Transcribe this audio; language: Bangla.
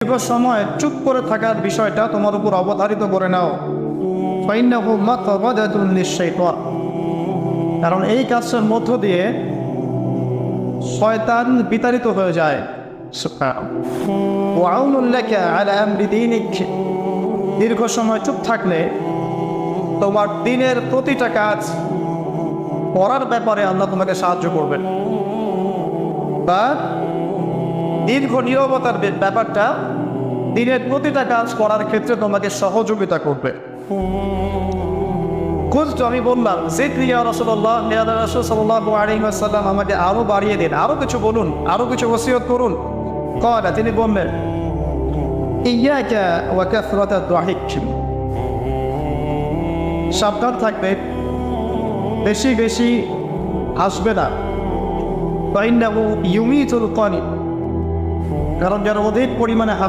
দীর্ঘ সময় চুপ করে থাকার বিষয়টা তোমার উপর অবধারিত করে নাও, কারণ এই কাজের মধ্য দিয়ে শয়তান বিতাড়িত হয়ে যায়। দীর্ঘ সময় চুপ থাকলে তোমার দিনের প্রতিটা কাজ করার ব্যাপারে আল্লাহ তোমাকে সাহায্য করবেন, বা দীর্ঘ নীরবতার ব্যাপারটা দিনের প্রতিটা কাজ করার ক্ষেত্রে তোমাকে সহযোগিতা করবে। আমি বললাম আমাকে আরো বাড়িয়ে দিন, আরো কিছু বলুন, আরো কিছু ওসিয়ত করুন। তিনি বললেন সাবধান থাকবে, বেশি বেশি হাসবে না, কারণ যারা অধিক পরিমাণে হাসে